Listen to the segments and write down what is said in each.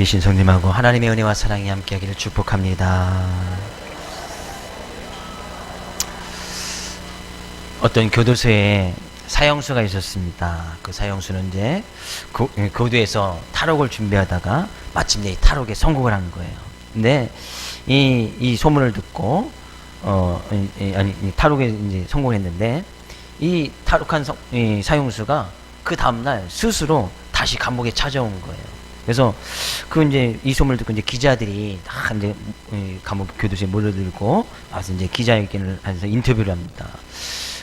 계신 성님하고 하나님의 은혜와 사랑이 함께하기를 축복합니다. 어떤 교도소에 사형수가 있었습니다. 그 사형수는 이제 교도에서 탈옥을 준비하다가 마침내 이 탈옥에 성공을 한 거예요. 근데 이 소문을 듣고 탈옥에 이제 성공했는데 이 탈옥한 이 사형수가 그 다음날 스스로 다시 감옥에 찾아온 거예요. 그래서 이제 이 소문을 듣고 이제 기자들이 다 이제 감옥 교도소에 몰려들고 와서 이제 기자회견을 하면서 인터뷰를 합니다.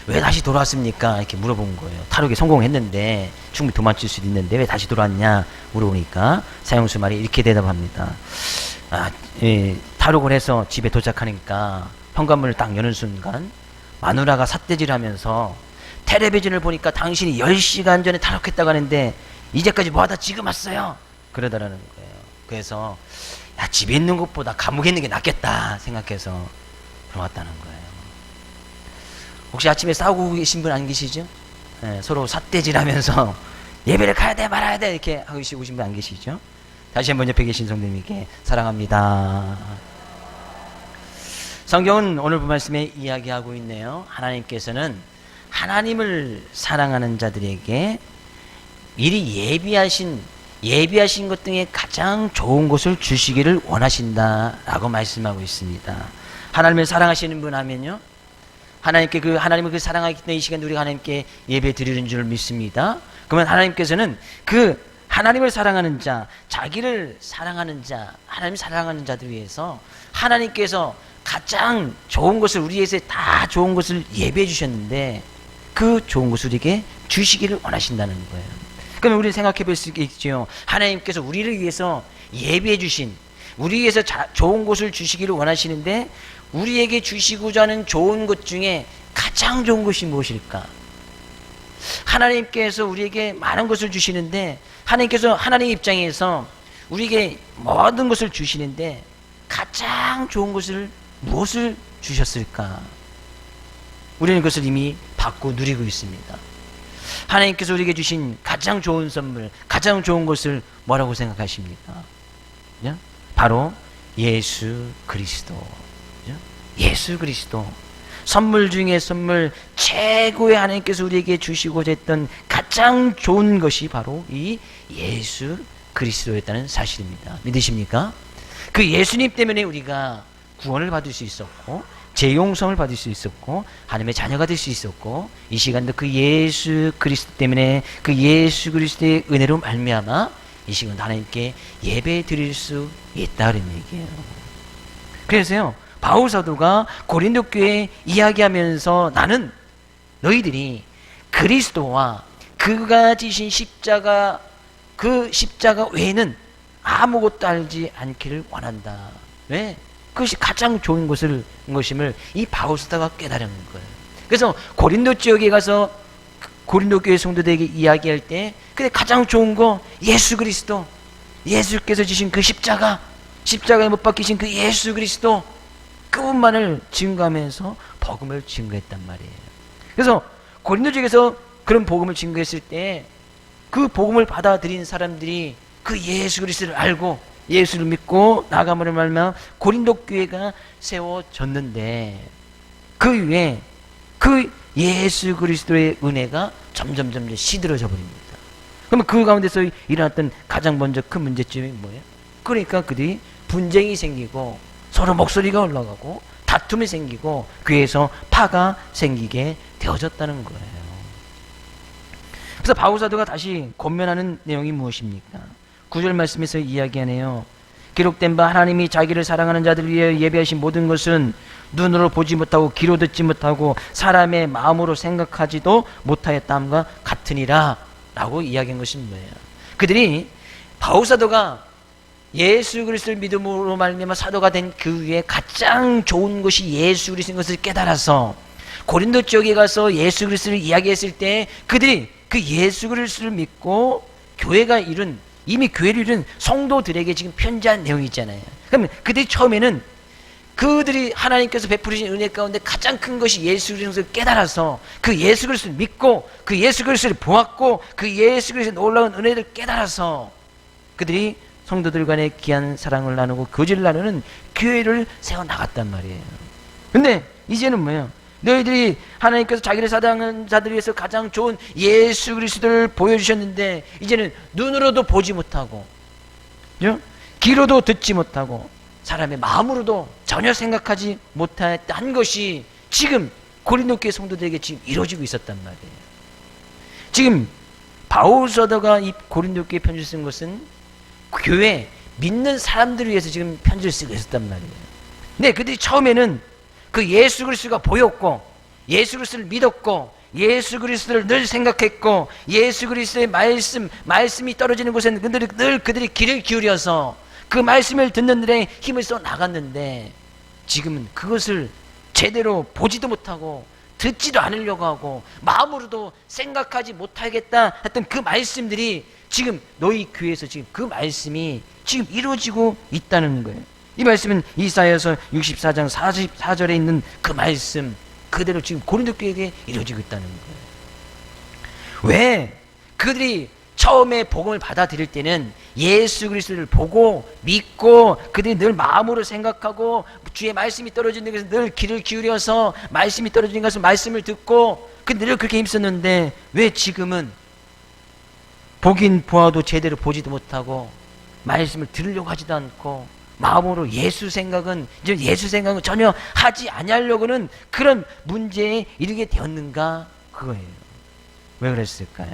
왜 다시 돌아왔습니까? 이렇게 물어본 거예요. 탈옥에 성공했는데 충분히 도망칠 수도 있는데 왜 다시 돌아왔냐 물어보니까 사형수 말이 이렇게 대답합니다. 탈옥을 해서 집에 도착하니까 현관문을 딱 여는 순간 마누라가 삿대질하면서 텔레비전을 보니까 당신이 10시간 전에 탈옥했다고 하는데 이제까지 뭐하다 지금 왔어요? 그러더라는 거예요. 그래서 집에 있는 것보다 감옥에 있는 게 낫겠다 생각해서 들어왔다는 거예요. 혹시 아침에 싸우고 계신 분 안 계시죠? 서로 삿대질하면서 예배를 가야 돼 말아야 돼 이렇게 하고 계신 분 안 계시죠? 다시 한번 옆에 계신 성도님께 사랑합니다. 성경은 오늘 본 말씀에 이야기하고 있네요. 하나님께서는 하나님을 사랑하는 자들에게 미리 예비하신 것 중에 가장 좋은 것을 주시기를 원하신다라고 말씀하고 있습니다. 하나님을 사랑하시는 분 하면요, 하나님을 사랑하기 때문에 이 시간 우리가 하나님께 예배 드리는 줄 믿습니다. 그러면 하나님께서는 그 하나님을 사랑하는 자, 자기를 사랑하는 자, 하나님을 사랑하는 자들 위해서 하나님께서 가장 좋은 것을 우리에게 다 좋은 것을 예배해 주셨는데 그 좋은 것을 우리에게 주시기를 원하신다는 거예요. 그러면 우리 생각해 볼 수 있죠. 하나님께서 우리를 위해서 예배해 주신, 우리 위해서 좋은 것을 주시기를 원하시는데 우리에게 주시고자 하는 좋은 것 중에 가장 좋은 것이 무엇일까? 하나님께서 우리에게 많은 것을 주시는데 하나님 입장에서 우리에게 모든 것을 주시는데 가장 좋은 것을 무엇을 주셨을까? 우리는 그것을 이미 받고 누리고 있습니다. 하나님께서 우리에게 주신 가장 좋은 선물, 가장 좋은 것을 뭐라고 생각하십니까? 바로 예수 그리스도. 예수 그리스도. 선물 중에 선물, 최고의 하나님께서 우리에게 주시고자 했던 가장 좋은 것이 바로 이 예수 그리스도였다는 사실입니다. 믿으십니까? 그 예수님 때문에 우리가 구원을 받을 수 있었고 재용성을 받을 수 있었고 하나님의 자녀가 될 수 있었고 이 시간도 그 예수 그리스도 때문에 그 예수 그리스도의 은혜로 말미암아 이 시간도 하나님께 예배 드릴 수 있다는 얘기예요. 그래서요, 바울 사도가 고린도 교회에 이야기하면서 나는 너희들이 그리스도와 그가 지신 십자가, 그 십자가 외에는 아무것도 알지 않기를 원한다. 왜? 그것이 가장 좋은 것임을 이 바울 사도가 깨달은 거예요. 그래서 고린도 지역에 가서 고린도 교회 성도들에게 이야기할 때 근데 가장 좋은 거 예수 그리스도, 예수께서 지신 그 십자가에 못 박히신 그 예수 그리스도 그분만을 증거하면서 복음을 증거했단 말이에요. 그래서 고린도 지역에서 그런 복음을 증거했을 때 그 복음을 받아들인 사람들이 그 예수 그리스도를 알고 예수를 믿고 나아감으로 말미암아 고린도 교회가 세워졌는데 그 위에 그 예수 그리스도의 은혜가 점점 시들어져 버립니다. 그러면 그 가운데서 일어났던 가장 먼저 큰 문제점이 뭐예요? 그러니까 그들이 분쟁이 생기고 서로 목소리가 올라가고 다툼이 생기고 교회에서 파가 생기게 되어졌다는 거예요. 그래서 바울 사도가 다시 권면하는 내용이 무엇입니까? 9절 말씀에서 이야기하네요. 기록된 바 하나님이 자기를 사랑하는 자들을 위해 예배하신 모든 것은 눈으로 보지 못하고 귀로 듣지 못하고 사람의 마음으로 생각하지도 못하였다함과 같으니라 라고 이야기한 것이 뭐예요? 그들이 바울 사도가 예수 그리스도를 믿음으로 말미암아 사도가 된 그 위에 가장 좋은 것이 예수 그리스도인 것을 깨달아서 고린도 지역에 가서 예수 그리스도를 이야기했을 때 그들이 그 예수 그리스도를 믿고 이미 교회를 이룬 성도들에게 지금 편지한 내용이 있잖아요. 그러면 그들이 처음에는 그들이 하나님께서 베푸신 은혜 가운데 가장 큰 것이 예수 그리스도를 깨달아서 그 예수 그리스도를 믿고 그 예수 그리스도를 보았고 그 예수 그리스도의 놀라운 은혜를 깨달아서 그들이 성도들 간의 귀한 사랑을 나누고 교제를 나누는 교회를 세워나갔단 말이에요. 근데 이제는 뭐예요? 너희들이 하나님께서 자기를 사랑하는 자들 위해서 가장 좋은 예수 그리스도를 보여주셨는데 이제는 눈으로도 보지 못하고 귀로도 듣지 못하고 사람의 마음으로도 전혀 생각하지 못한 것이 지금 고린도 교회 성도들에게 지금 이루어지고 있었단 말이에요. 지금 바울 사도가 이 고린도 교회 편지를 쓴 것은 교회 믿는 사람들을 위해서 지금 편지를 쓰고 있었단 말이에요. 근데 그들이 처음에는 그 예수 그리스도가 보였고 예수 그리스도를 믿었고 예수 그리스도를 늘 생각했고 예수 그리스도의 말씀이 떨어지는 곳에는 그들이 귀를 기울여서 그 말씀을 듣는 데에 힘을 써 나갔는데 지금은 그것을 제대로 보지도 못하고 듣지도 않으려고 하고 마음으로도 생각하지 못하겠다 했던 그 말씀들이 지금 너희 교회에서 지금 그 말씀이 지금 이루어지고 있다는 거예요. 이 말씀은 이사야서 64장 44절에 있는 그 말씀 그대로 지금 고린도 교회에게 이루어지고 있다는 거예요. 왜? 그들이 처음에 복음을 받아들일 때는 예수 그리스도를 보고 믿고 그들이 늘 마음으로 생각하고 주의 말씀이 떨어지는 것에 늘 귀를 기울여서 말씀이 떨어지는 것을 말씀을 듣고 늘 그렇게 힘썼는데 왜 지금은 보긴 보아도 제대로 보지도 못하고 말씀을 들으려고 하지도 않고 마음으로 예수 생각은 전혀 하지 아니하려고는 그런 문제에 이르게 되었는가 그거예요. 왜 그랬을까요?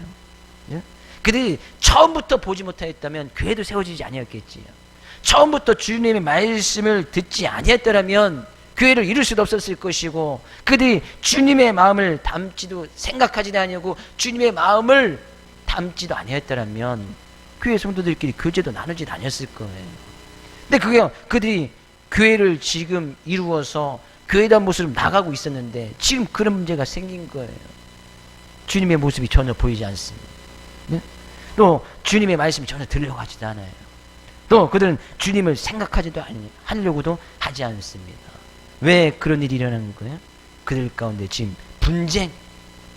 예? 그들이 처음부터 보지 못하였다면 교회도 세워지지 아니었겠지요. 처음부터 주님의 말씀을 듣지 아니했더라면 교회를 이룰 수도 없었을 것이고 그들이 주님의 마음을 담지도 생각하지도 아니하고 주님의 마음을 담지도 아니했더라면 교회 성도들끼리 교제도 나누지도 아니었을 거예요. 근데 그들이 교회를 지금 이루어서 교회다운 모습으로 나가고 있었는데 지금 그런 문제가 생긴 거예요. 주님의 모습이 전혀 보이지 않습니다. 네? 또 주님의 말씀이 전혀 들으려고 하지도 않아요. 또 그들은 주님을 생각하지도 하려고도 하지 않습니다. 왜 그런 일이 일어나는 거예요? 그들 가운데 지금 분쟁,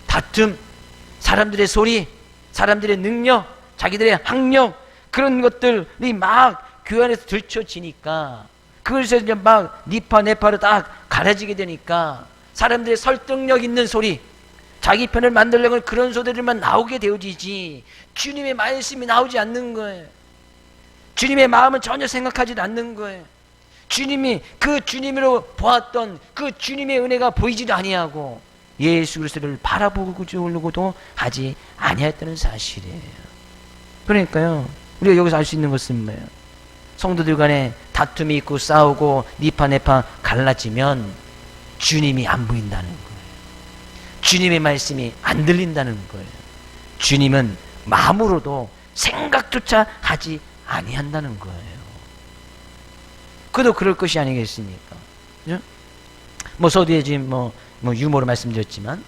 다툼, 사람들의 소리, 사람들의 능력, 자기들의 학력 그런 것들이 막 교회 안에서 들춰지니까 그것에서 이제 막 니파 네파로 딱 가려지게 되니까 사람들의 설득력 있는 소리 자기 편을 만들려고 하는 그런 소리들만 나오게 되어지지 주님의 말씀이 나오지 않는 거예요. 주님의 마음은 전혀 생각하지도 않는 거예요. 주님이 그 주님으로 보았던 그 주님의 은혜가 보이지도 아니하고 예수 그리스도를 바라보고도 하지 아니했다는 사실이에요. 그러니까요 우리가 여기서 알 수 있는 것은 뭐예요? 성도들 간에 다툼이 있고 싸우고 니파네파 갈라지면 주님이 안 보인다는 거예요. 주님의 말씀이 안 들린다는 거예요. 주님은 마음으로도 생각조차 하지 아니한다는 거예요. 그도 그럴 것이 아니겠습니까? 그죠? 뭐 서두에 지금 뭐 유머로 말씀드렸지만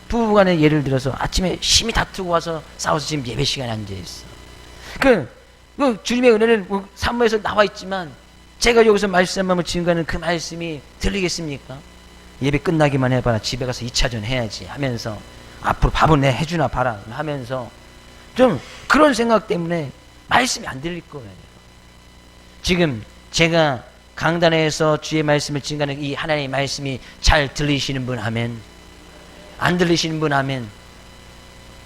부부간에 예를 들어서 아침에 심히 다투고 와서 싸워서 지금 예배 시간에 앉아 있어. 그 주님의 은혜는 사무에서 나와 있지만 제가 여기서 말씀하면 증거하는 그 말씀이 들리겠습니까? 예배 끝나기만 해봐라 집에 가서 2차전 해야지 하면서 앞으로 밥은 내 해주나 봐라 하면서 좀 그런 생각 때문에 말씀이 안 들릴 거예요. 지금 제가 강단에서 주의 말씀을 증거하는 이 하나님의 말씀이 잘 들리시는 분 아멘, 안 들리시는 분 아멘.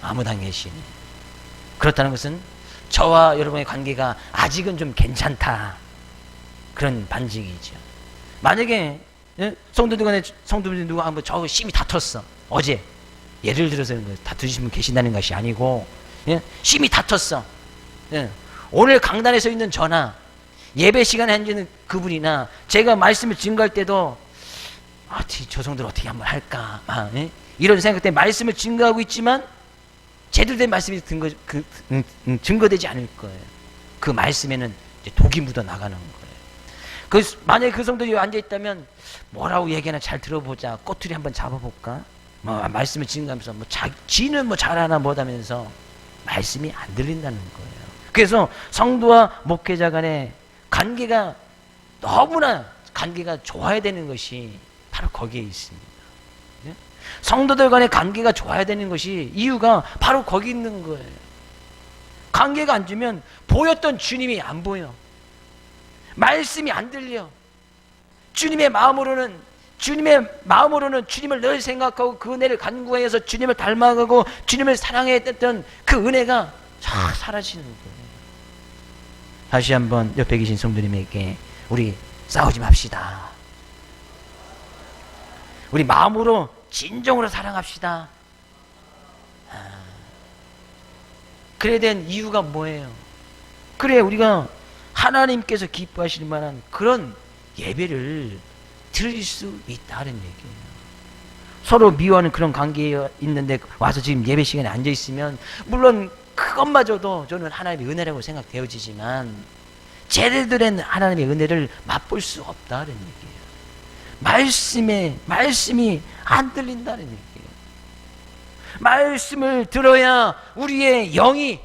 아무도 안 계시네. 그렇다는 것은 저와 여러분의 관계가 아직은 좀 괜찮다 그런 반증이죠. 만약에 성도들 간에 성도들 누가 한번 저 심히 다퉜어 어제 예를 들어서 다투신 분 계신다는 것이 아니고 심히 다퉜어. 오늘 강단에 서 있는 저나 예배 시간에 앉는 그분이나 제가 말씀을 증거할 때도 저 성도를 어떻게 한번 할까 이런 생각 때문에 말씀을 증거하고 있지만 제대로 된 말씀이 증거되지 않을 거예요. 그 말씀에는 이제 독이 묻어 나가는 거예요. 만약에 그 성도들이 앉아있다면 뭐라고 얘기하나 잘 들어보자, 꼬투리 한번 잡아볼까, 말씀을 증거하면서 지는 뭐 잘하나 뭐하면서 말씀이 안 들린다는 거예요. 그래서 성도와 목회자 간의 관계가 너무나 관계가 좋아야 되는 것이 바로 거기에 있습니다. 성도들 간의 관계가 좋아야 되는 것이 이유가 바로 거기 있는 거예요. 관계가 안 좋으면 보였던 주님이 안 보여. 말씀이 안 들려. 주님의 마음으로는 주님을 늘 생각하고 그 은혜를 간구해서 주님을 닮아가고 주님을 사랑했던 그 은혜가 쫙 사라지는 거예요. 다시 한번 옆에 계신 성도님에게 우리 싸우지 맙시다. 우리 마음으로 진정으로 사랑합시다. 그래야 된 이유가 뭐예요? 그래 우리가 하나님께서 기뻐하실 만한 그런 예배를 드릴 수 있다는 얘기예요. 서로 미워하는 그런 관계에 있는데 와서 지금 예배 시간에 앉아 있으면 물론 그것마저도 저는 하나님의 은혜라고 생각되어지지만 제대로 된 하나님의 은혜를 맛볼 수 없다는 얘기예요. 말씀이 안 들린다는 얘기예요. 말씀을 들어야 우리의 영이,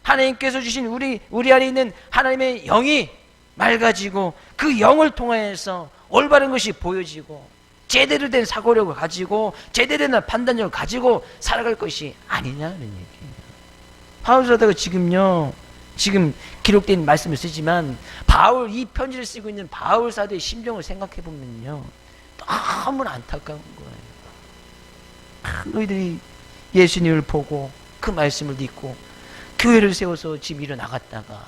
하나님께서 주신 우리 안에 있는 하나님의 영이 맑아지고 그 영을 통해서 올바른 것이 보여지고 제대로 된 사고력을 가지고 제대로 된 판단력을 가지고 살아갈 것이 아니냐는 얘기예요. 바울 사도가 지금 기록된 말씀을 쓰지만 이 편지를 쓰고 있는 바울 사도의 심정을 생각해 보면요, 너무나 안타까운 거예요. 너희들이 예수님을 보고 그 말씀을 믿고 교회를 세워서 지금 일어나갔다가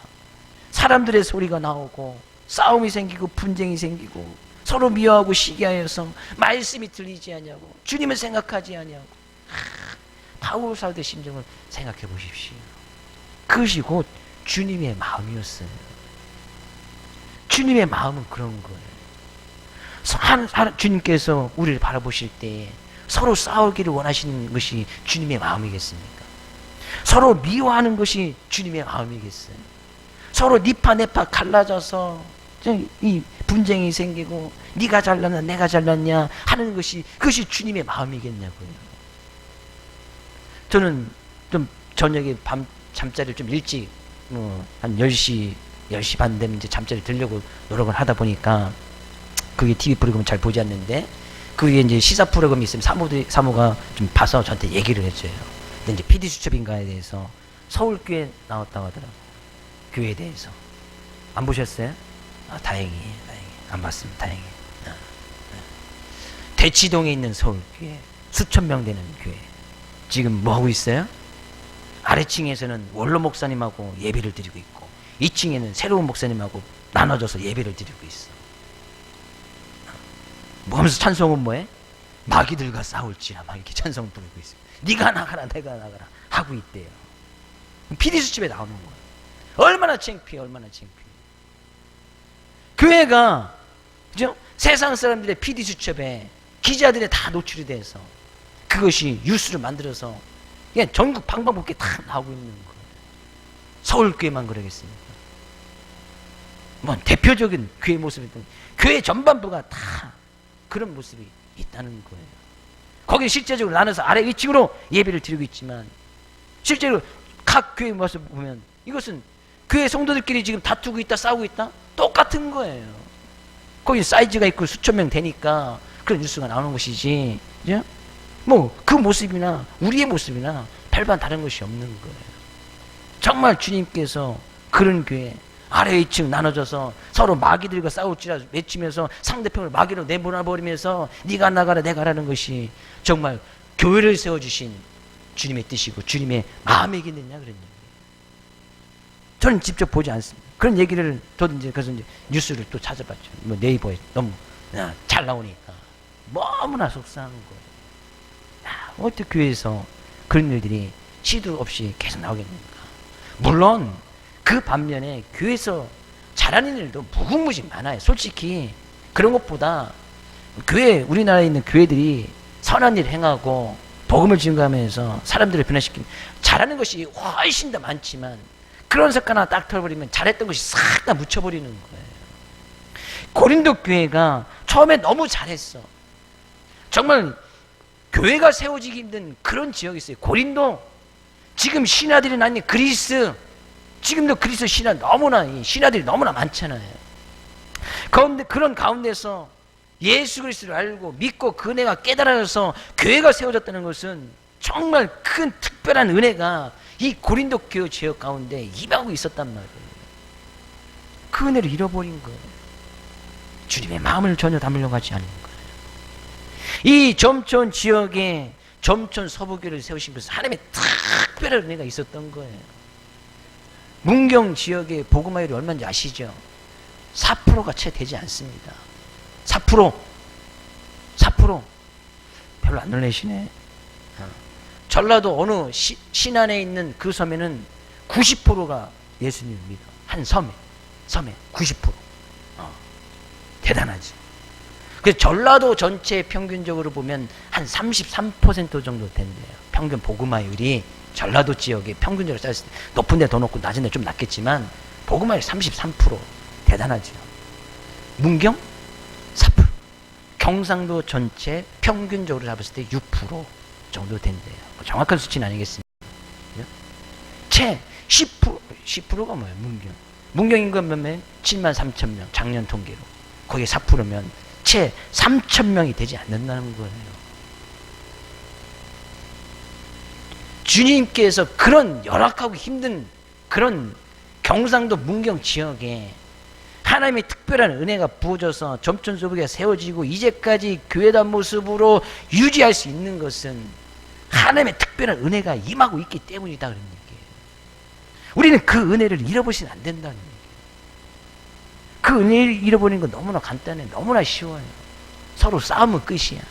사람들의 소리가 나오고 싸움이 생기고 분쟁이 생기고 서로 미워하고 시기하여서 말씀이 들리지 않냐고, 주님을 생각하지 않냐고. 바울 사도의 심정을 생각해 보십시오. 그것이 곧 주님의 마음이었어요. 주님의 마음은 그런 거예요. 주님께서 우리를 바라보실 때 서로 싸우기를 원하시는 것이 주님의 마음이겠습니까? 서로 미워하는 것이 주님의 마음이겠어요? 서로 니파 내파 갈라져서 이 분쟁이 생기고 네가 잘났냐 내가 잘났냐 하는 그것이 주님의 마음이겠냐고요. 저는 좀 저녁에 잠자리를 좀 일찍 한 10시 반 되면 이제 잠자리 들려고 노력을 하다 보니까 그게 TV 프로그램을 잘 보지 않는데 그게 이제 시사 프로그램이 있으면 사모가 좀 봐서 저한테 얘기를 해줘요. 근데 이제 PD 수첩인가에 대해서 서울교회 나왔다고 하더라고요. 교회에 대해서. 안 보셨어요? 다행히 안 봤습니다. 다행히. 대치동에 있는 서울교회, 수천 명 되는 교회. 지금 뭐 하고 있어요? 아래층에서는 원로 목사님하고 예배를 드리고 있고 2층에는 새로운 목사님하고 나눠져서 예배를 드리고 있어. 뭐 하면서 찬송은 뭐해? 마귀들과 싸울지라 막 이렇게 찬송 부르고 있어. 네가 나가라 내가 나가라 하고 있대요. PD수첩에 나오는 거예요. 얼마나 창피해. 교회가 그죠? 세상 사람들의 PD수첩에 기자들이 다 노출이 돼서 그것이 뉴스를 만들어서 그냥 전국 방방곡곡에 다 나오고 있는 거예요. 서울교회만 그러겠습니까? 뭐 대표적인 교회 모습이든 교회 전반부가 다 그런 모습이 있다는 거예요. 거기 실제적으로 나눠서 아래 위층으로 예배를 드리고 있지만 실제로 각 교회 모습 보면 이것은 교회 성도들끼리 지금 다투고 있다 싸우고 있다 똑같은 거예요. 거기 사이즈가 있고 수천 명 되니까 그런 뉴스가 나오는 것이지, 그죠? 뭐 그 모습이나 우리의 모습이나 별반 다른 것이 없는 거예요. 정말 주님께서 그런 교회 아래 2층 나눠져서 서로 마귀들과 싸울지라 외치면서 상대편을 마귀로 내보내버리면서 네가 나가라 내가 가라는 것이 정말 교회를 세워주신 주님의 뜻이고 주님의 마음이겠느냐 그런 얘기예요. 저는 직접 보지 않습니다. 그런 얘기를 저도 이제 그래서 이제 뉴스를 또 찾아봤죠. 뭐 네이버에 너무 잘 나오니까 너무나 속상한 거예요. 어떻게 교회에서 그런 일들이 시도 없이 계속 나오겠습니까? 물론 그 반면에 교회에서 잘하는 일도 무궁무진 많아요. 솔직히 그런 것보다 우리나라에 있는 교회들이 선한 일을 행하고 복음을 증거하면서 사람들을 변화시키는 잘하는 것이 훨씬 더 많지만 그런 석 하나 딱 털어버리면 잘했던 것이 싹 다 묻혀버리는 거예요. 고린도 교회가 처음에 너무 잘했어. 정말 교회가 세워지기 힘든 그런 지역이 있어요. 고린도, 지금 신하들이 낳는 그리스, 지금도 그리스 신하들이 너무나 많잖아요. 그런데 그런 가운데서 예수 그리스도를 알고 믿고 그 은혜가 깨달아져서 교회가 세워졌다는 것은 정말 큰 특별한 은혜가 이 고린도 교회 지역 가운데 임하고 있었단 말이에요. 그 은혜를 잃어버린 거예요. 주님의 마음을 전혀 담으려고 하지 않는 거예요. 이 점촌 지역에 점촌 서부교를 세우신 것은 하나님의 특별한 은혜가 있었던 거예요. 문경 지역의 복음화율이 얼마인지 아시죠? 4%가 채 되지 않습니다. 4%. 별로 안 놀라시네. 전라도 어느 신안에 있는 그 섬에는 90%가 예수님을 믿어. 한 섬에 90%. 대단하지. 그래서 전라도 전체 평균적으로 보면 한 33% 정도 된대요. 평균 복음화율이 전라도 지역에 평균적으로 쌓였을 때 높은 데 더 높고 낮은 데 좀 낮겠지만 복음화율 33%. 대단하죠. 문경 4%. 경상도 전체 평균적으로 잡았을 때 6% 정도 된대요. 정확한 수치는 아니겠습니다. 채 10%가 뭐예요? 문경 인구 몇 명? 7만 3천 명. 작년 통계로. 거기에 4%면 채 3천 명이 되지 않는다는 거예요. 주님께서 그런 열악하고 힘든 그런 경상도 문경 지역에 하나님의 특별한 은혜가 부어져서 점촌 서부교가 세워지고 이제까지 교회단 모습으로 유지할 수 있는 것은 하나님의 특별한 은혜가 임하고 있기 때문이다 그런 얘기예요. 우리는 그 은혜를 잃어버리면 안 된다는 얘기예요. 그 은혜를 잃어버리는 건 너무나 간단해. 너무나 쉬워요. 서로 싸우면 끝이야.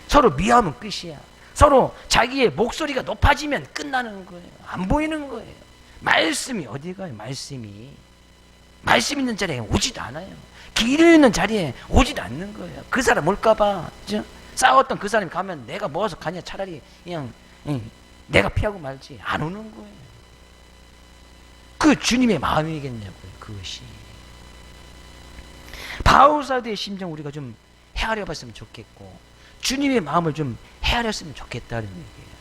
서로 미워하면 끝이야. 서로 자기의 목소리가 높아지면 끝나는 거예요. 안 보이는 거예요. 말씀이 어디 가요? 말씀 있는 자리에 오지도 않아요. 길 있는 자리에 오지도 않는 거예요. 그 사람 올까봐 싸웠던 그 사람이 가면 내가 뭐해서 가냐. 차라리 그냥 내가 피하고 말지. 안 오는 거예요. 그 주님의 마음이겠냐고요. 그것이 바울사도의 심정 우리가 좀 헤아려 봤으면 좋겠고 주님의 마음을 좀 헤아렸으면 좋겠다는 얘기예요.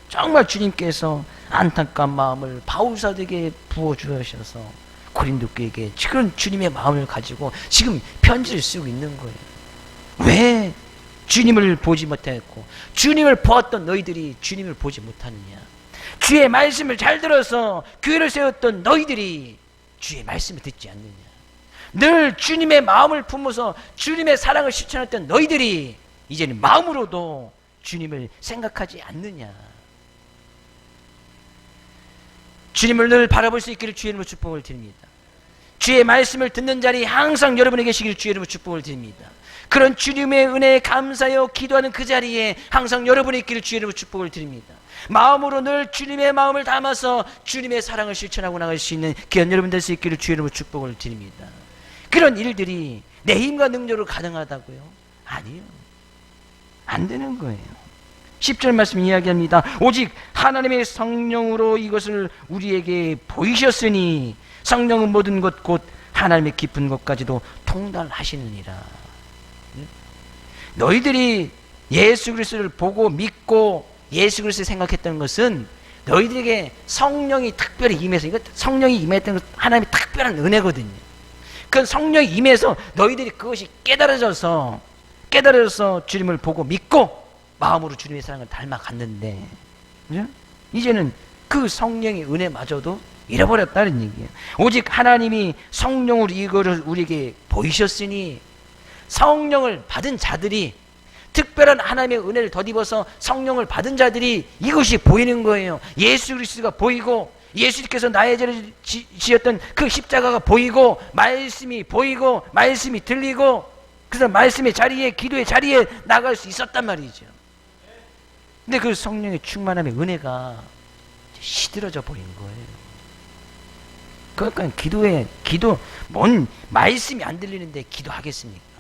정말 주님께서 안타까운 마음을 바울사도에게 부어주셔서 고린도 교회에게 그런 주님의 마음을 가지고 지금 편지를 쓰고 있는 거예요. 왜 주님을 보지 못했고 주님을 보았던 너희들이 주님을 보지 못하느냐. 주의 말씀을 잘 들어서 교회를 세웠던 너희들이 주의 말씀을 듣지 않느냐. 늘 주님의 마음을 품어서 주님의 사랑을 실천했던 너희들이 이제는 마음으로도 주님을 생각하지 않느냐. 주님을 늘 바라볼 수 있기를 주의 이름으로 축복을 드립니다. 주의 말씀을 듣는 자리 항상 여러분에게 계시기를 주의 이름으로 축복을 드립니다. 그런 주님의 은혜에 감사하여 기도하는 그 자리에 항상 여러분이 있기를 주의 이름으로 축복을 드립니다. 마음으로 늘 주님의 마음을 담아서 주님의 사랑을 실천하고 나갈 수 있는 귀한 여러분 될 수 있기를 주의 이름으로 축복을 드립니다. 그런 일들이 내 힘과 능력으로 가능하다고요? 아니요. 안 되는 거예요. 10절 말씀 이야기합니다. 오직 하나님의 성령으로 이것을 우리에게 보이셨으니 성령은 모든 것 곧 하나님의 깊은 것까지도 통달하시느니라. 너희들이 예수 그리스도를 보고 믿고 예수 그리스도를 생각했던 것은 너희들에게 성령이 특별히 임해서, 이거 성령이 임했던 것 하나님의 특별한 은혜거든요. 그 성령이 임해서 너희들이 그것이 깨달아져서 주님을 보고 믿고 마음으로 주님의 사랑을 닮아갔는데 이제는 그 성령의 은혜마저도 잃어버렸다는 얘기예요. 오직 하나님이 성령으로 이거를 우리에게 보이셨으니 성령을 받은 자들이 특별한 하나님의 은혜를 덧입어서 성령을 받은 자들이 이것이 보이는 거예요. 예수 그리스도가 보이고 예수님께서 나의 죄를 지었던 그 십자가가 보이고 말씀이 보이고 말씀이 들리고 그래서 말씀의 자리에 기도의 자리에 나갈 수 있었단 말이죠. 근데 그 성령의 충만함의 은혜가 시들어져 버린 거예요. 그러니까 뭔 말씀이 안 들리는데 기도하겠습니까?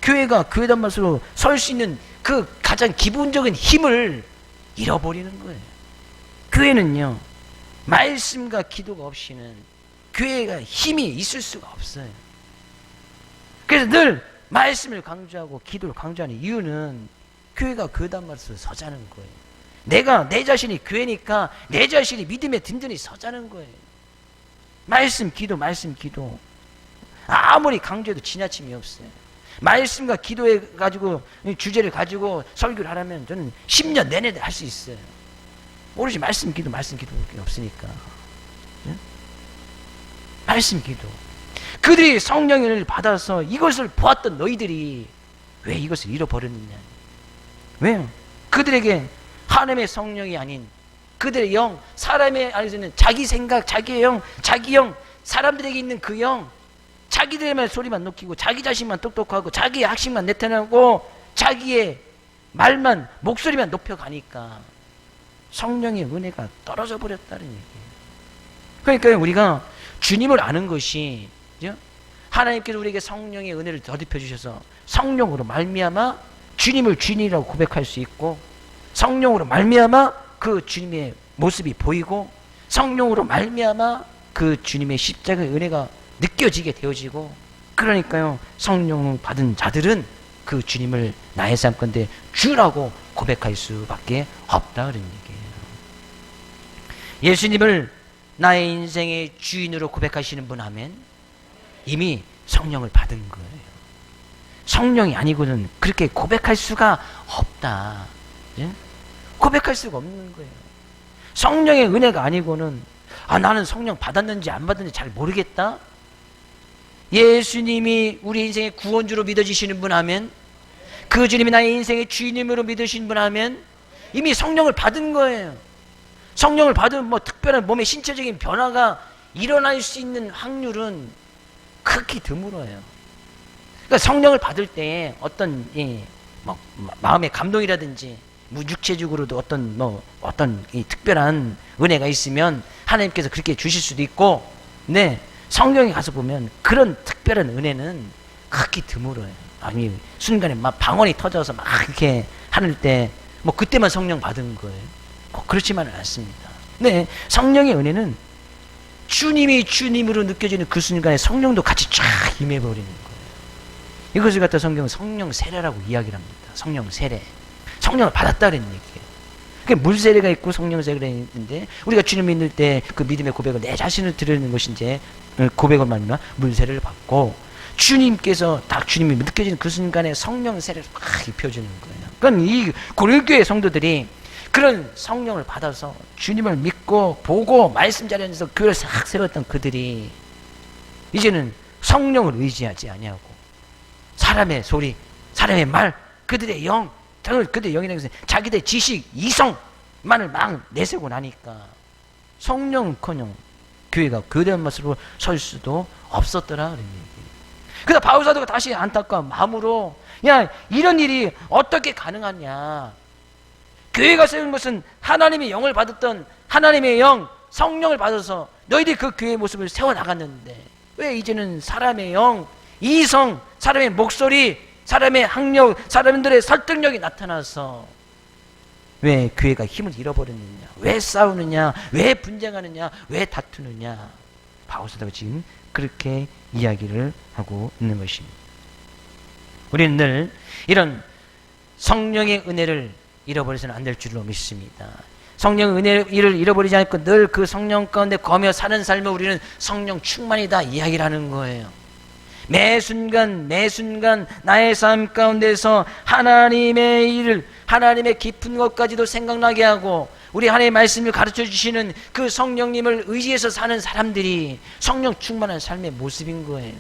교회가 교회단 맛으로 설 수 있는 그 가장 기본적인 힘을 잃어버리는 거예요. 교회는요, 말씀과 기도가 없이는 교회가 힘이 있을 수가 없어요. 그래서 늘 말씀을 강조하고 기도를 강조하는 이유는 교회가 교회단 맛으로 서자는 거예요. 내 자신이 교회니까 내 자신이 믿음에 든든히 서자는 거예요. 말씀 기도 아무리 강조해도 지나침이 없어요. 말씀과 기도해 가지고 주제를 가지고 설교를 하려면 저는 10년 내내 할 수 있어요. 오로지 말씀 기도밖에 없으니까. 말씀 기도. 그들이 성령의 은혜를 받아서 이것을 보았던 너희들이 왜 이것을 잃어버렸느냐. 왜요? 그들에게 하나님의 성령이 아닌 그들의 영, 사람의 안에서는 자기 생각, 자기의 영, 자기 영, 사람들에게 있는 그 영, 자기들의 소리만 높이고 자기 자신만 똑똑하고 자기의 학식만 나타나고 자기의 말만, 목소리만 높여가니까 성령의 은혜가 떨어져 버렸다는 얘기예요. 그러니까 우리가 주님을 아는 것이, 하나님께서 우리에게 성령의 은혜를 더듬혀 주셔서 성령으로 말미암아 주님을 주님이라고 고백할 수 있고, 성령으로 말미암아 그 주님의 모습이 보이고, 성령으로 말미암아 그 주님의 십자가의 은혜가 느껴지게 되어지고, 그러니까요, 성령 받은 자들은 그 주님을 나의 삶 건데 주라고 고백할 수밖에 없다 그런 얘기예요. 예수님을 나의 인생의 주인으로 고백하시는 분 하면 이미 성령을 받은 거예요. 성령이 아니고는 그렇게 고백할 수가 없다. 예? 고백할 수가 없는 거예요. 성령의 은혜가 아니고는 나는 성령 받았는지 안 받았는지 잘 모르겠다. 예수님이 우리 인생의 구원주로 믿어지시는 분 하면, 그 주님이 나의 인생의 주인으로 믿으시는 분 하면 이미 성령을 받은 거예요. 성령을 받으면 특별한 몸의 신체적인 변화가 일어날 수 있는 확률은 극히 드물어요. 그러니까 성령을 받을 때 어떤 마음의 감동이라든지 육체적으로도 어떤 특별한 은혜가 있으면 하나님께서 그렇게 주실 수도 있고, 네, 성경에 가서 보면 그런 특별한 은혜는 극히 드물어요. 아니, 순간에 막 방언이 터져서 막 이렇게 하는 때 그때만 성령 받은 거예요. 꼭 그렇지만은 않습니다. 네, 성령의 은혜는 주님이 주님으로 느껴지는 그 순간에 성령도 같이 쫙 임해버리는 거예요. 이것을 갖다 성경은 성령 세례라고 이야기를 합니다. 성령 세례. 성령을 받았다는 얘기예요. 물 세례가 있고 성령 세례가 있는데, 우리가 주님 믿을 때 그 믿음의 고백을 내 자신을 드리는 것이 이제 고백을 말미암아 물 세례를 받고, 주님께서 딱 주님이 느껴지는 그 순간에 성령 세례를 막 입혀주는 거예요. 그러니까 이 고릴교회 성도들이 그런 성령을 받아서 주님을 믿고 보고 말씀 자리에서 교회를 싹 세웠던 그들이 이제는 성령을 의지하지 아니하고 사람의 소리, 사람의 말, 그들의 영, 그들의 영이라는 것은 자기들의 지식, 이성만을 막 내세우고 나니까 성령은커녕 교회가 교대한 모습으로 설 수도 없었더라 그런 얘기예요. 그래서 바울 사도가 다시 안타까운 마음으로, 야, 이런 일이 어떻게 가능하냐. 교회가 세운 것은 하나님의 영을 받았던 하나님의 영, 성령을 받아서 너희들이 그 교회의 모습을 세워나갔는데 왜 이제는 사람의 영, 이성, 사람의 목소리, 사람의 학력, 사람들의 설득력이 나타나서 왜 교회가 힘을 잃어버렸느냐, 왜 싸우느냐, 왜 분쟁하느냐, 왜 다투느냐. 바울 사도가 지금 그렇게 이야기를 하고 있는 것입니다. 우리는 늘 이런 성령의 은혜를 잃어버려서는 안 될 줄로 믿습니다. 성령의 은혜를 잃어버리지 않고 늘 그 성령 가운데 거며 사는 삶을 우리는 성령 충만이다 이야기를 하는 거예요. 매 순간 나의 삶 가운데서 하나님의 일을, 하나님의 깊은 것까지도 생각나게 하고 우리 하나님의 말씀을 가르쳐 주시는 그 성령님을 의지해서 사는 사람들이 성령 충만한 삶의 모습인 거예요.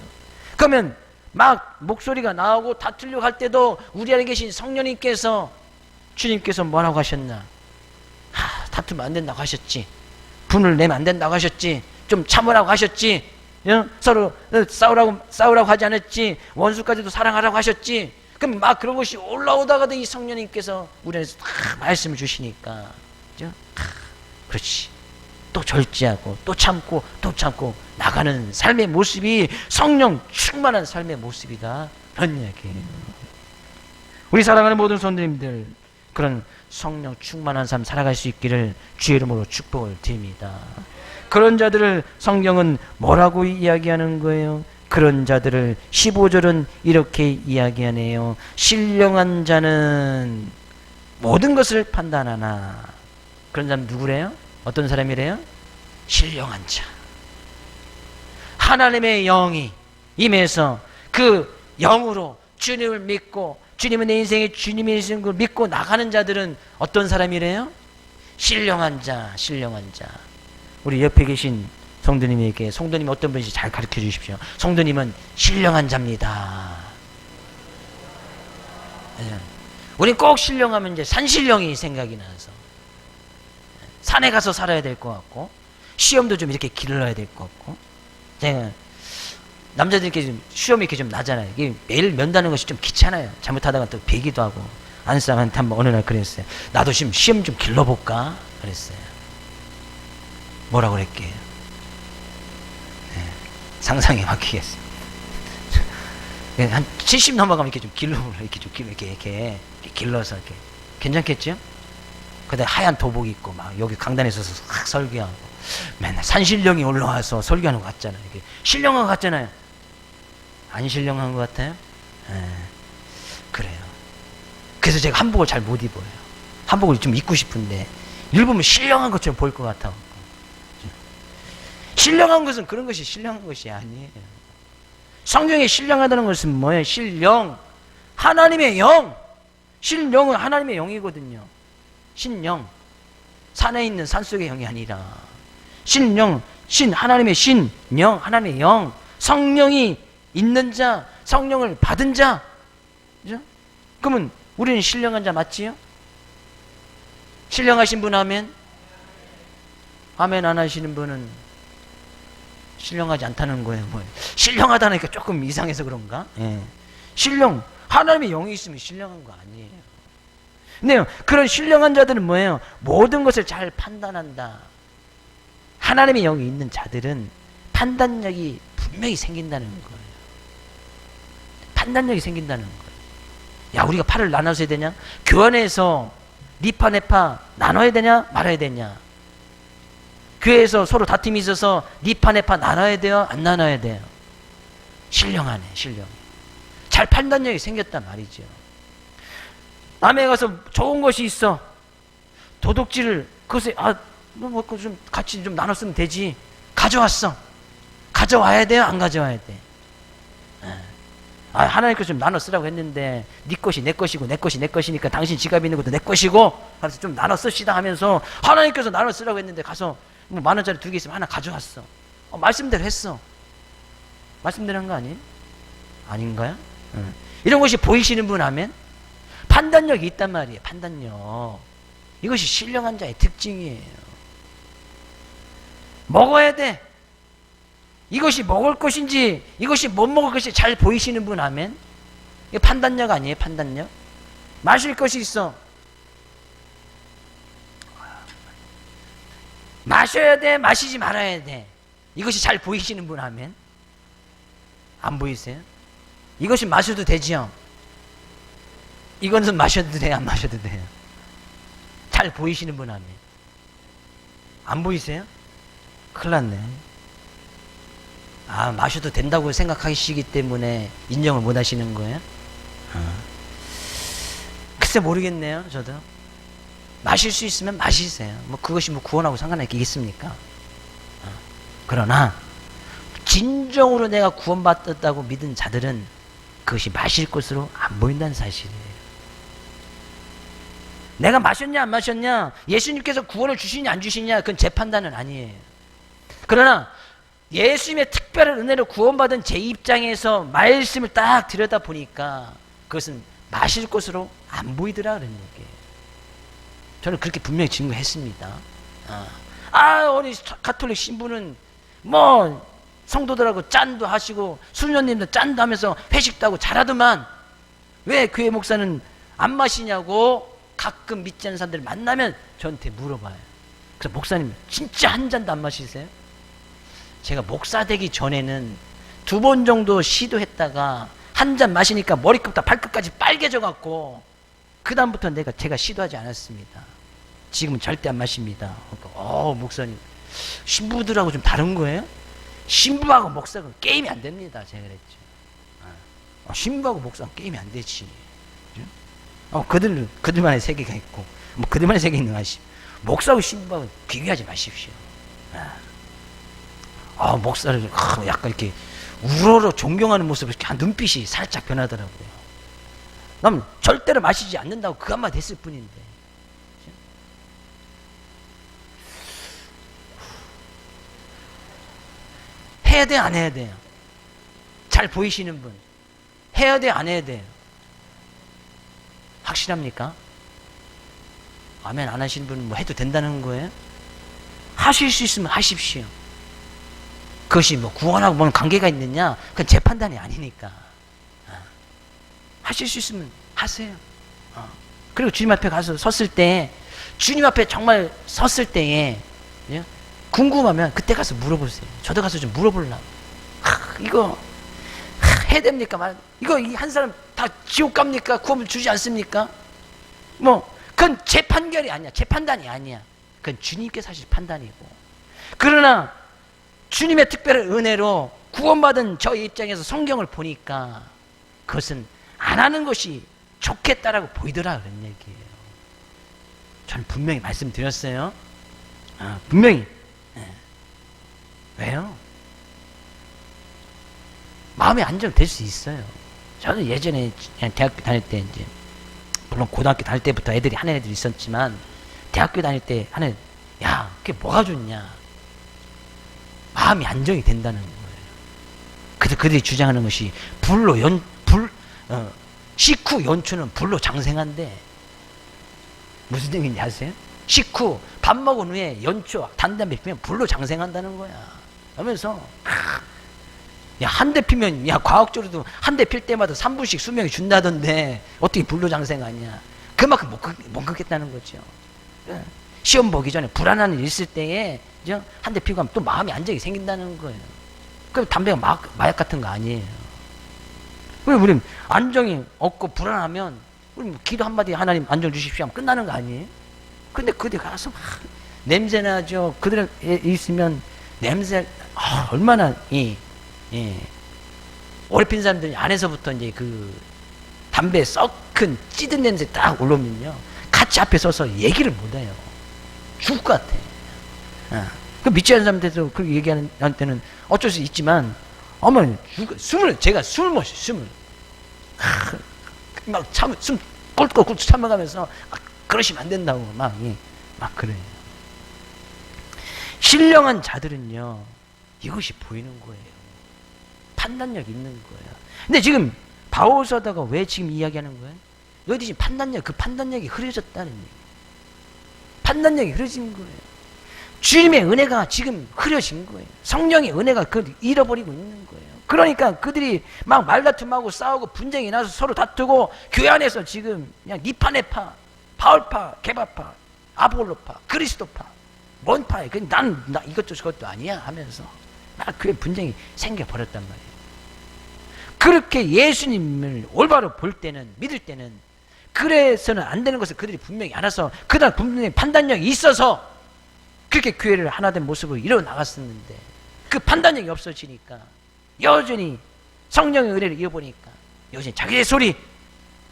그러면 막 목소리가 나오고 다투려고 할 때도 우리 안에 계신 성령님께서, 주님께서 뭐라고 하셨나? 다투면 안 된다고 하셨지. 분을 내면 안 된다고 하셨지. 좀 참으라고 하셨지. 서로 싸우라고 하지 않았지. 원수까지도 사랑하라고 하셨지. 그럼 막 그런 것이 올라오다가도 이 성령님께서 우리 안에서 말씀을 주시니까, 그렇지. 또 절제하고 또 참고 또 참고 나가는 삶의 모습이 성령 충만한 삶의 모습이다 그런 이야기예요. 우리 사랑하는 모든 성도님들, 그런 성령 충만한 삶 살아갈 수 있기를 주의 이름으로 축복을 드립니다. 그런 자들을 성경은 뭐라고 이야기하는 거예요? 그런 자들을 15절은 이렇게 이야기하네요. 신령한 자는 모든 것을 판단하나. 그런 사람 누구래요? 어떤 사람이래요? 신령한 자. 하나님의 영이 임해서 그 영으로 주님을 믿고 주님은 내 인생의 주님이신 걸 믿고 나가는 자들은 어떤 사람이래요? 신령한 자, 신령한 자. 우리 옆에 계신 성도님에게, 성도님 어떤 분인지 잘 가르쳐 주십시오. 성도님은 신령한 자입니다. 예. 우린 꼭 신령하면 이제 산신령이 생각이 나서 산에 가서 살아야 될 것 같고, 시험도 좀 이렇게 길러야 될 것 같고. 제가 남자들께 좀 시험이 이렇게 좀 나잖아요. 이게 매일 면다는 것이 좀 귀찮아요. 잘못하다가 또 배기도 하고. 아는 사람한테 한번 어느 날 그랬어요. 나도 지금 시험 좀 길러볼까? 그랬어요. 뭐라고 그랬게요? 네, 상상에 막히겠어요. 한 70 넘어가면 이렇게 좀 길러보라. 이렇게 좀 이렇게 길러서 이렇게. 괜찮겠죠? 그다음에 하얀 도복 입고 막 여기 강단에 서서 확 설교하고 맨날 산신령이 올라와서 설교하는 것 같잖아요. 이게 신령한 것 같잖아요. 안 신령한 것 같아요? 그래요. 그래서 제가 한복을 잘 못 입어요. 한복을 좀 입고 싶은데 일부면 신령한 것처럼 보일 것 같아. 신령한 것은 그런 것이 신령한 것이 아니에요. 성경에 신령하다는 것은 뭐예요? 신령, 하나님의 영. 신령은 하나님의 영이거든요. 신령, 산에 있는 산속의 영이 아니라 신령, 하나님의 신령, 하나님의 영, 성령이 있는 자, 성령을 받은 자. 그죠? 그러면 우리는 신령한 자 맞지요? 신령하신 분 아멘? 아멘 안 하시는 분은 신령하지 않다는 거예요. 뭐 신령하다니까 조금 이상해서 그런가? 예. 신령, 하나님의 영이 있으면 신령한 거 아니에요. 근데 그런 신령한 자들은 뭐예요? 모든 것을 잘 판단한다. 하나님의 영이 있는 자들은 판단력이 분명히 생긴다는 거예요. 판단력이 생긴다는 거예요. 야, 우리가 팔을 나눠서야 되냐? 교환해서 니파 네파 나눠야 되냐? 말아야 되냐? 교회에서 서로 다툼이 있어서 니파 네파 나눠야 돼요? 안 나눠야 돼요? 신령하네, 신령. 잘 판단력이 생겼단 말이죠. 남에 가서 좋은 것이 있어. 도둑질을 그것에 뭐 좀 같이 좀 나눴으면 되지. 가져왔어. 가져와야 돼요? 안 가져와야 돼? 하나님께서 좀 나눠 쓰라고 했는데 네 것이 내 것이고 내 것이 내 것이니까 당신 지갑에 있는 것도 내 것이고 하면서 좀 나눠 씁시다 하면서 하나님께서 나눠 쓰라고 했는데 가서 뭐 10,000원짜리 2개 있으면 하나 가져왔어. 말씀대로 했어. 말씀대로 한 거 아니에요? 아닌가요? 이런 것이 보이시는 분 하면 판단력이 있단 말이에요. 판단력. 이것이 신령한 자의 특징이에요. 먹어야 돼. 이것이 먹을 것인지 이것이 못 먹을 것인지 잘 보이시는 분 하면 이게 판단력 아니에요? 판단력. 마실 것이 있어. 마셔야 돼? 마시지 말아야 돼? 이것이 잘 보이시는 분 하면 안 보이세요? 이것이 마셔도 되지요? 이거는 마셔도 돼요? 안 마셔도 돼요? 잘 보이시는 분 하면 안 보이세요? 큰일 났네. 마셔도 된다고 생각하시기 때문에 인정을 못 하시는 거예요? 글쎄 모르겠네요. 저도 마실 수 있으면 마시세요. 뭐 그것이 뭐 구원하고 상관있겠습니까? 그러나 진정으로 내가 구원받았다고 믿은 자들은 그것이 마실 것으로 안 보인다는 사실이에요. 내가 마셨냐 안 마셨냐, 예수님께서 구원을 주시냐 안 주시냐, 그건 제 판단은 아니에요. 그러나 예수님의 특별한 은혜로 구원받은 제 입장에서 말씀을 딱 들여다보니까 그것은 마실 것으로 안 보이더라 그런 얘기예요. 저는 그렇게 분명히 증거했습니다. 우리 가톨릭 신부는 뭐 성도들하고 짠도 하시고 수녀님들 짠도 하면서 회식도 하고 잘하더만 왜 교회 목사는 안 마시냐고 가끔 믿지 않는 사람들 만나면 저한테 물어봐요. 그래서 목사님 진짜 한 잔도 안 마시세요? 제가 목사 되기 전에는 2번 정도 시도했다가 한 잔 마시니까 머리끝부터 발끝까지 빨개져 갖고 그 다음부터 제가 시도하지 않았습니다. 지금은 절대 안 마십니다. 그러니까 목사님 신부들하고 좀 다른 거예요? 신부하고 목사가 게임이 안 됩니다. 제가 그랬죠. 신부하고 목사가 게임이 안 되지. 그들만의 세계가 있고 뭐 그들만의 세계 있는 것이 목사하고 신부하고 비교하지 마십시오. 목사를 약간 이렇게 우러러 존경하는 모습을 이렇게 눈빛이 살짝 변하더라고요. 난 절대로 마시지 않는다고 그 한마디 했을 뿐인데. 해야 돼요, 안 해야 돼요? 잘 보이시는 분 해야 돼요, 안 해야 돼요? 확실합니까? 아멘 안 하시는 분은 뭐 해도 된다는 거예요? 하실 수 있으면 하십시오. 그것이 뭐 구원하고 뭔 관계가 있느냐? 그건 제 판단이 아니니까. 하실 수 있으면 하세요. 그리고 주님 앞에 가서 섰을 때, 주님 앞에 정말 섰을 때에 궁금하면 그때 가서 물어보세요. 저도 가서 좀 물어보려고. 이거 해야 됩니까? 이거 한 사람 다 지옥 갑니까? 구원을 주지 않습니까? 뭐 그건 제 판결이 아니야. 제 판단이 아니야. 그건 주님께서 하실 판단이고. 그러나 주님의 특별한 은혜로 구원받은 저의 입장에서 성경을 보니까 그것은 안 하는 것이 좋겠다라고 보이더라 그런 얘기예요. 저는 분명히 말씀드렸어요. 분명히. 왜요? 마음의 안정될 수 있어요. 저는 예전에 대학교 다닐 때 이제 물론 고등학교 다닐 때부터 애들이 하는 애들이 있었지만 대학교 다닐 때 하는 야 그게 뭐가 좋냐? 마음이 안정이 된다는 거예요. 그래서 그들이 주장하는 것이 식후 연초는 불로 장생한데 무슨 얘기인지 아세요? 식후 밥 먹은 후에 연초 단담배 피면 불로 장생한다는 거야. 그러면서 야, 한 대 피면, 야, 과학적으로도 한 대 필 때마다 3분씩 수명이 준다던데, 어떻게 불로 장생하냐. 그만큼 못 걷겠다는 거죠. 시험 보기 전에 불안한 일 있을 때에, 한 대 피고 하면 또 마음이 안정이 생긴다는 거예요. 그럼 담배가 마약 같은 거 아니에요. 우리 안정이 없고 불안하면, 우리 기도 한마디 하나님 안정 주십시오 하면 끝나는 거 아니에요? 근데 그들 가서 막 냄새나죠. 그들 있으면 냄새, 얼마나, 오래 핀 사람들이 안에서부터 이제 그 담배 썩은 찌든 냄새 딱 올라오면요. 같이 앞에 서서 얘기를 못 해요. 죽을 것 같아. 그 믿지 않는 사람들도 그렇게 얘기하는 때는 어쩔 수 있지만, 제가 숨을 못 쉬어요, 숨을. 숨 꼴꼴꼴 참아가면서, 그러시면 안 된다고, 막 그래요. 신령한 자들은요, 이것이 보이는 거예요. 판단력 있는 거예요. 근데 지금 바오서다가 왜 지금 이야기하는 거예요? 너희들이 지금 그 판단력이 흐려졌다는 얘기예요. 판단력이 흐려진 거예요. 주님의 은혜가 지금 흐려진 거예요. 성령의 은혜가 그걸 잃어버리고 있는 거예요. 그러니까 그들이 막 말다툼하고 싸우고 분쟁이 나서 서로 다투고 교회 안에서 지금 그냥 니파 네파, 바울파, 개바파, 아볼로파, 그리스도파, 뭔 파에 난 이것도 저것도 아니야 하면서 막 교회 분쟁이 생겨버렸단 말이에요. 그렇게 예수님을 올바로 볼 때는, 믿을 때는, 그래서는 안 되는 것을 그들이 분명히 알아서, 그다음 분명히 판단력이 있어서 그렇게 교회를 하나된 모습으로 이뤄 나갔었는데, 그 판단력이 없어지니까, 여전히 성령의 은혜를 잃어보니까, 여전히 자기의 소리,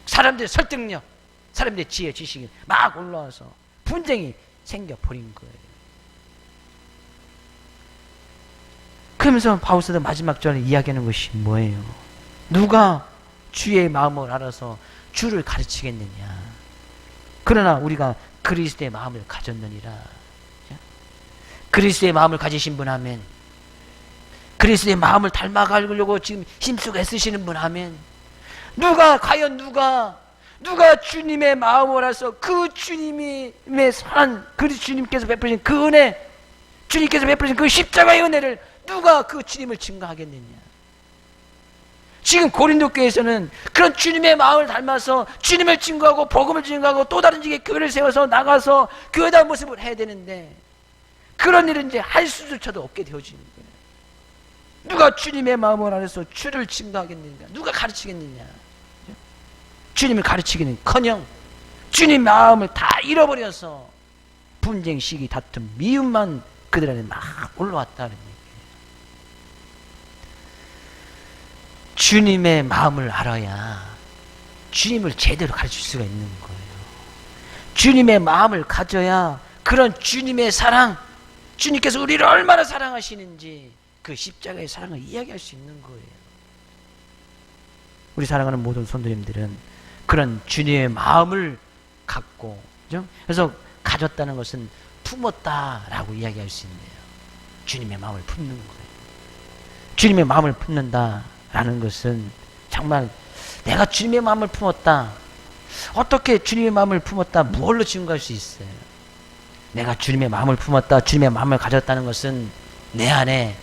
사람들의 설득력, 사람들의 지혜, 지식이 막 올라와서 분쟁이 생겨버린 거예요. 그러면서 바울서도 마지막 절에 이야기하는 것이 뭐예요? 누가 주의 마음을 알아서 주를 가르치겠느냐? 그러나 우리가 그리스도의 마음을 가졌느니라. 그리스도의 마음을 가지신 분 아멘. 그리스도의 마음을 닮아가려고 지금 힘쓰고 애쓰시는 분 아멘. 과연 누가 주님의 마음을 알아서 그 주님의 선한 그 주님께서 베푸신 그 은혜, 주님께서 베푸신 그 십자가의 은혜를 누가 그 주님을 증거하겠느냐? 지금 고린도 교회에서는 그런 주님의 마음을 닮아서 주님을 증거하고 복음을 증거하고 또 다른 지게 교회를 세워서 나가서 교회다운 모습을 해야 되는데, 그런 일은 이제 할 수조차도 없게 되어지는 거예요. 누가 주님의 마음을 알아서 주를 증거하겠느냐? 누가 가르치겠느냐? 주님을 가르치기는커녕 주님 마음을 다 잃어버려서 분쟁, 시기, 다툼, 미움만 그들 안에 막 올라왔다는 얘기예요. 주님의 마음을 알아야 주님을 제대로 가르칠 수가 있는 거예요. 주님의 마음을 가져야 그런 주님의 사랑, 주님께서 우리를 얼마나 사랑하시는지 그 십자가의 사랑을 이야기할 수 있는 거예요. 우리 사랑하는 모든 성도님들은 그런 주님의 마음을 갖고, 그죠? 그래서 가졌다는 것은 품었다라고 이야기할 수 있네요. 주님의 마음을 품는 거예요. 주님의 마음을 품는다라는 것은 정말 내가 주님의 마음을 품었다. 어떻게 주님의 마음을 품었다? 무엇로 증거할 수 있어요? 내가 주님의 마음을 품었다, 주님의 마음을 가졌다는 것은 내 안에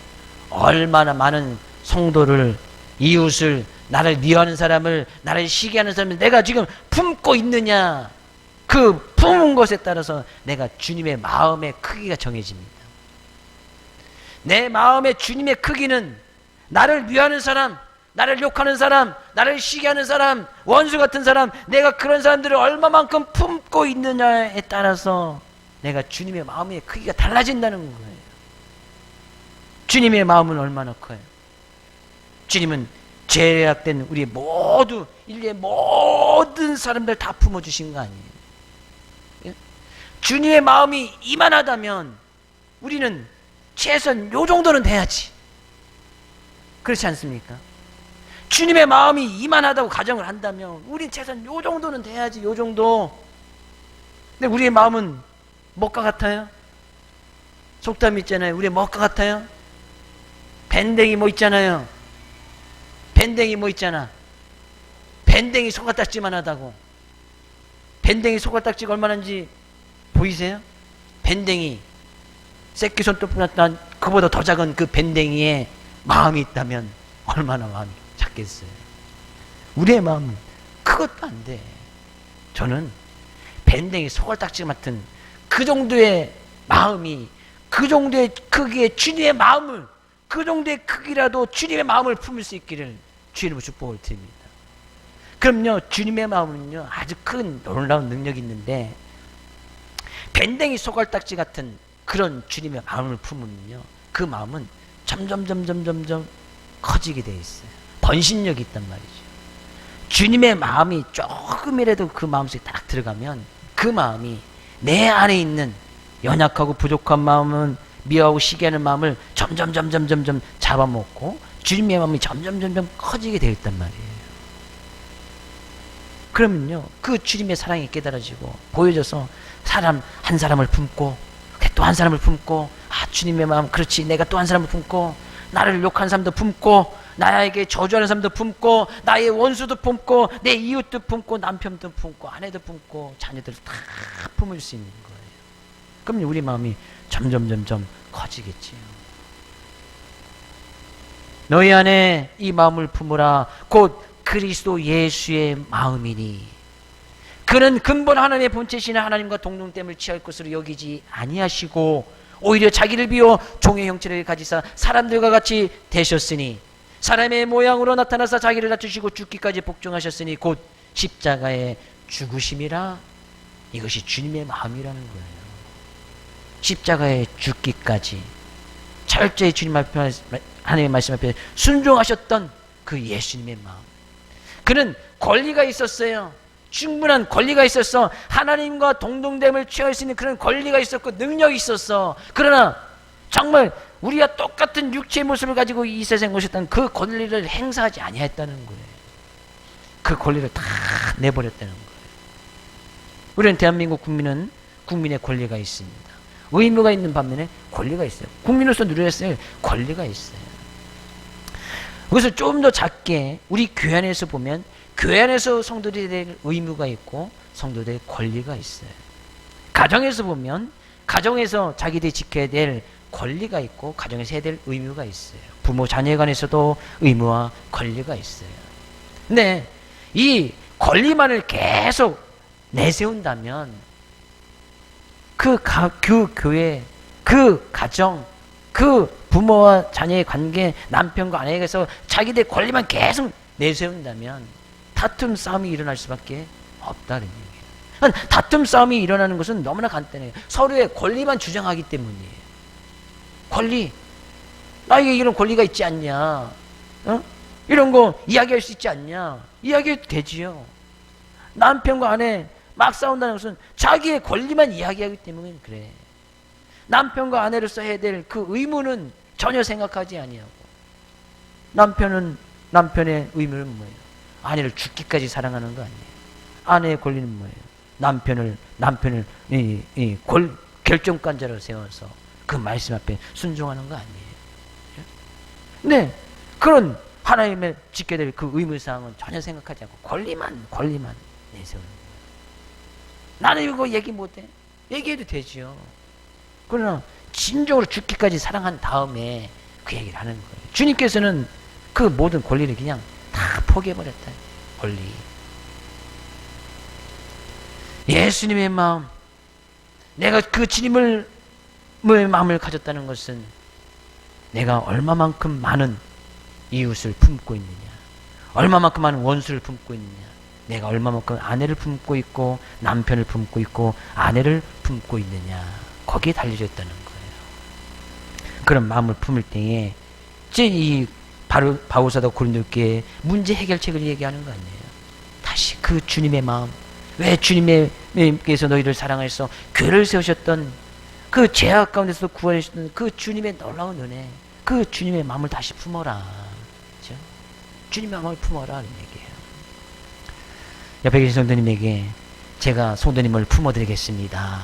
얼마나 많은 성도를, 이웃을, 나를 미워하는 사람을, 나를 시기하는 사람을 내가 지금 품고 있느냐, 그 품은 것에 따라서 내가 주님의 마음의 크기가 정해집니다. 내 마음의 주님의 크기는 나를 미워하는 사람, 나를 욕하는 사람, 나를 시기하는 사람, 원수 같은 사람, 내가 그런 사람들을 얼마만큼 품고 있느냐에 따라서 내가 주님의 마음의 크기가 달라진다는 거예요. 주님의 마음은 얼마나 커요? 주님은 죄악된 우리 모두, 인류의 모든 사람들 다 품어주신 거 아니에요? 예? 주님의 마음이 이만하다면 우리는 최소한 요 정도는 돼야지. 그렇지 않습니까? 주님의 마음이 이만하다고 가정을 한다면 우린 최소한 요 정도는 돼야지. 요 정도. 근데 우리의 마음은 뭐가 같아요? 속담 있잖아요. 우리의 뭐가 같아요? 밴댕이 뭐 있잖아요. 밴댕이 뭐 있잖아. 밴댕이 손가락지만 하다고. 밴댕이 손가락지가 얼마나인지 보이세요? 밴댕이 새끼 손톱보다 그보다 더 작은 그 밴댕이에 마음이 있다면 얼마나 마음이 작겠어요. 우리의 마음은 그것도 안 돼. 저는 밴댕이 손가락지 같은 그 정도의 마음이, 그 정도의 크기의 주님의 마음을, 그 정도의 크기라도 주님의 마음을 품을 수 있기를 주님으로 축복을 드립니다. 그럼요, 주님의 마음은요 아주 큰 놀라운 능력이 있는데, 밴댕이 소갈딱지 같은 그런 주님의 마음을 품으면요 그 마음은 점점 커지게 돼 있어요. 번신력이 있단 말이죠. 주님의 마음이 조금이라도 그 마음속에 딱 들어가면 그 마음이 내 안에 있는 연약하고 부족한 마음은, 미워하고 시기하는 마음을 점점 잡아먹고 주님의 마음이 점점 커지게 되어 있단 말이에요. 그러면요 그 주님의 사랑이 깨달아지고 보여져서 사람 한 사람을 품고 또 한 사람을 품고, 아 주님의 마음, 그렇지, 내가 또 한 사람을 품고, 나를 욕하는 사람도 품고, 나에게 저주하는 사람도 품고, 나의 원수도 품고, 내 이웃도 품고, 남편도 품고, 아내도 품고, 자녀들을 다 품을 수 있는 거예요. 그럼 우리 마음이 점점 커지겠지요. 너희 안에 이 마음을 품으라. 곧 그리스도 예수의 마음이니 그는 근본 하나님의 본체시는 하나님과 동등됨을 취할 것으로 여기지 아니하시고 오히려 자기를 비워 종의 형체를 가지사 사람들과 같이 되셨으니 사람의 모양으로 나타나사 자기를 낮추시고 죽기까지 복종하셨으니 곧 십자가에 죽으심이라. 이것이 주님의 마음이라는 거예요. 십자가에 죽기까지 철저히 주님 앞에, 하나님의 말씀 앞에 순종하셨던 그 예수님의 마음. 그는 권리가 있었어요. 충분한 권리가 있었어. 하나님과 동등됨을 취할 수 있는 그런 권리가 있었고 능력이 있었어. 그러나 정말 우리와 똑같은 육체의 모습을 가지고 이 세상에 오셨다는 그 권리를 행사하지 아니했다는 거예요. 그 권리를 다 내버렸다는 거예요. 우리는 대한민국 국민은 국민의 권리가 있습니다. 의무가 있는 반면에 권리가 있어요. 국민으로서 누려야 할 권리가 있어요. 그래서 좀 더 작게 우리 교회 안에서 보면 교회 안에서 성도들이 될 의무가 있고 성도들의 권리가 있어요. 가정에서 보면 가정에서 자기들이 지켜야 될 권리가 있고 가정에서 해야 될 의무가 있어요. 부모 자녀 간에서도 의무와 권리가 있어요. 근데 이 권리만을 계속 내세운다면 그 교회, 그 가정, 그 부모와 자녀의 관계, 남편과 아내에게서 자기들 권리만 계속 내세운다면 다툼 싸움이 일어날 수밖에 없다는 얘기예요. 다툼 싸움이 일어나는 것은 너무나 간단해요. 서로의 권리만 주장하기 때문이에요. 권리, 나에게 이런 권리가 있지 않냐, 이런 거 이야기할 수 있지 않냐, 이야기해도 되지요. 남편과 아내 막 싸운다는 것은 자기의 권리만 이야기하기 때문에 그래. 남편과 아내로서 해야 될 그 의무는 전혀 생각하지 아니하고, 남편은 남편의 의무는 뭐예요? 아내를 죽기까지 사랑하는 거 아니에요. 아내의 권리는 뭐예요? 남편을 결정권자로 세워서 그 말씀 앞에 순종하는 거 아니에요. 네, 그런 하나님의 지켜야 될 그 의무사항은 전혀 생각하지 않고 권리만 내세우는 거예요. 나는 이거 얘기 못해. 얘기해도 되지요. 그러나 진정으로 죽기까지 사랑한 다음에 그 얘기를 하는 거예요. 주님께서는 그 모든 권리를 그냥 다 포기해버렸다. 권리. 예수님의 마음, 내가 그 주님의 마음을 가졌다는 것은 내가 얼마만큼 많은 이웃을 품고 있느냐, 얼마만큼 많은 원수를 품고 있느냐, 내가 얼마만큼 아내를 품고 있고 남편을 품고 있고 아내를 품고 있느냐, 거기에 달려져 있다는 거예요. 그런 마음을 품을 때에 이제 이 바울사도 고린도교회 문제 해결책을 얘기하는 거 아니에요. 다시 그 주님의 마음, 왜 주님께서 너희를 사랑하셔서 교회를 세우셨던 그 죄악 가운데서 구원하셨던 그 주님의 놀라운 은혜, 그 주님의 마음을 다시 품어라. 그렇죠? 주님의 마음을 품어라 이런 얘기예요. 옆에 계신 성도님에게 제가 성도님을 품어드리겠습니다.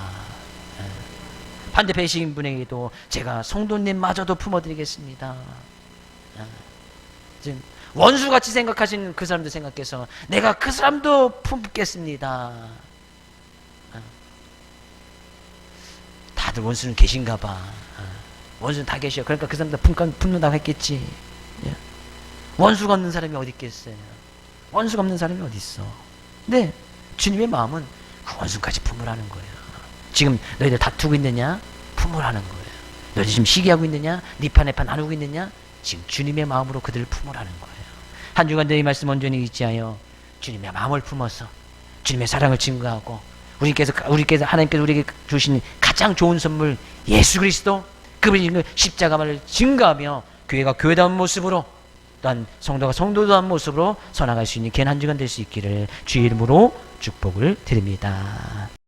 반대편에 계신 분에게도 제가 성도님마저도 품어드리겠습니다. 지금 원수같이 생각하시는 그 사람도 생각해서 내가 그 사람도 품겠습니다. 다들 원수는 계신가 봐. 원수는 다 계셔. 그러니까 그 사람도 품는다고 했겠지. 원수가 없는 사람이 어디 있겠어요. 원수가 없는 사람이 어디 있어. 근데 주님의 마음은 그 원수까지 품으라는 거예요. 지금 너희들 다투고 있느냐? 품으라는 거예요. 너희들 지금 시기하고 있느냐? 네 판 내 판 나누고 있느냐? 지금 주님의 마음으로 그들을 품으라는 거예요. 한 주간 너희 말씀 온전히 있지하여 주님의 마음을 품어서 주님의 사랑을 증거하고 우리께서 하나님께서 우리에게 주신 가장 좋은 선물 예수 그리스도 그분이 십자가만을 증거하며 교회가 교회다운 모습으로 또한 성도가 성도다운 모습으로 서나갈 수 있는 귀한 한 주간 될 수 있기를 주의 이름으로 축복을 드립니다.